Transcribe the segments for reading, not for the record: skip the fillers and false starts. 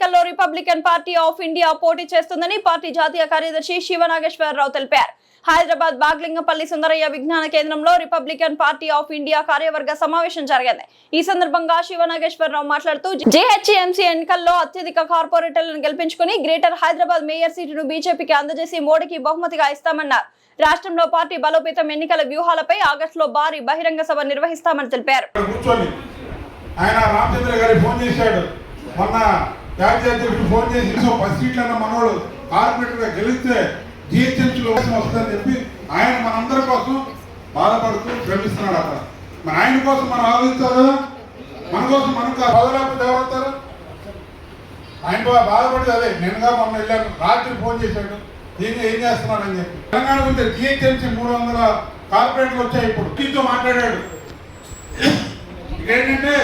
ఎన్నికల్లో Republican party of India పోటీ చేస్తుందని పార్టీ జాతీయ కార్యదర్శి శివనాగేశ్వరరావు తెలిపారు. హైదరాబాద్ బాగ్లింగపల్లి సుందరయ్య విజ్ఞాన కేంద్రంలో రిపబ్లికన్ పార్టీ ఆఫ్ ఇండియా కార్యవర్గ సమావేశం జరిగింది. ఈ సందర్భంగా శివనాగేశ్వరరావు మాట్లాడుతూ జేహెచ్ఎంసీ ఎన్నికల్లో అత్యధిక కార్పొరేటర్లను గెలిపించుకుని గ్రేటర్ హైదరాబాద్ మేయర్ సీటును బీజేపీకి అందజేసి మోడీకి బహుమతిగా ఇస్తామన్నారు. రాష్ట్రంలో పార్టీ బలోపేతం ఎన్నికల వ్యూహాలపై ఆగస్టులో భారీ బహిరంగ సభ నిర్వహిస్తామని తెలిపారు. ఆయన రామచంద్ర గారికి ఫోన్ చేశాడు. మొన్న జాతీయ అధ్యక్షుడు ఫోన్ చేసి 10 సీట్లన్న మనోడు కార్పొరేటర్గా గెలిస్తే జిహెచ్ఎంసీలో వస్తుందని చెప్పి ఆయన మనందరి కోసం బాధపడుతూ శ్రమిస్తున్నాడు. అక్కడ మరి ఆయన కోసం మనం ఆలోచించాలి కదా. మన కోసం మనకు బదలాపు ఎవరవుతారు? ఆయన బాధపడి అదే నిన్నగా మొన్న వెళ్ళాను, రాత్రి ఫోన్ చేశాడు దీన్ని ఏం చేస్తున్నాడని చెప్పి. తెలంగాణ గురించి జిహెచ్ఎంసీ 300 కార్పొరేటర్లు వచ్చాయి. ఇప్పుడు టీతో మాట్లాడాడు. ఏంటంటే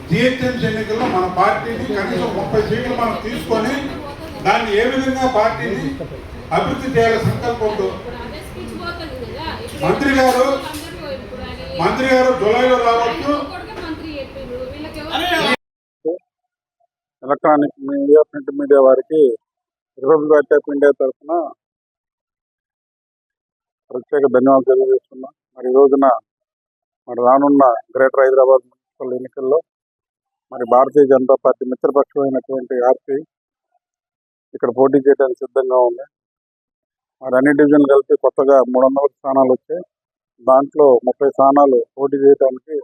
జిహెచ్ఎంసీ ఎన్నికల్లో మన పార్టీని కనీసం 30 సీట్లు మనం తీసుకొని దాన్ని ఏ విధంగా పార్టీని అభివృద్ధి చేయాలి సంకల్పంతో మంత్రి గారు జూలైలో రావచ్చు. ఎలక్ట్రానిక్ మీడియా, ప్రింట్ మీడియా వారికి రిపబ్లిక్ పార్టీ ఆఫ్ ఇండియా తరఫున ప్రత్యేక ధన్యవాదాలు తెలియజేస్తున్నాం. మరి ఈ రోజున మరి రానున్న గ్రేటర్ హైదరాబాద్ మున్సిపల్ ఎన్నికల్లో మరి భారతీయ జనతా పార్టీ మిత్రపక్షమైనటువంటి ఆర్పీ ఇక్కడ పోటీ చేయడానికి సిద్ధంగా ఉంది. మరి అన్ని డివిజన్లు కలిపి కొత్తగా 300 స్థానాలు వచ్చాయి. దాంట్లో 30 స్థానాలు పోటీ చేయడానికి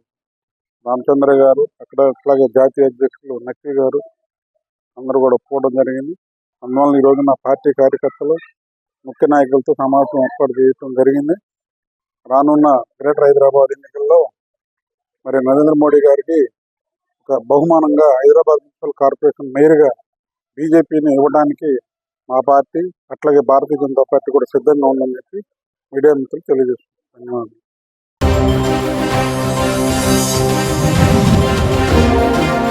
రామచంద్ర గారు, అట్లాగే జాతీయ అధ్యక్షులు నక్వీ గారు అందరూ కూడా ఒప్పుకోవడం జరిగింది. అందువల్ల ఈ రోజున పార్టీ కార్యకర్తలు, ముఖ్య నాయకులతో సమావేశం ఏర్పాటు చేయడం జరిగింది. రానున్న గ్రేటర్ హైదరాబాద్ ఎన్నికల్లో మరి నరేంద్ర మోడీ గారికి ఒక బహుమానంగా హైదరాబాద్ మున్సిపల్ కార్పొరేషన్ మేయర్గా బీజేపీని ఇవ్వడానికి మా పార్టీ అట్లాగే భారతీయ జనతా పార్టీ కూడా సిద్ధంగా ఉందని చెప్పి మీడియా మిత్రులు తెలియజేస్తున్నారు. ధన్యవాదాలు.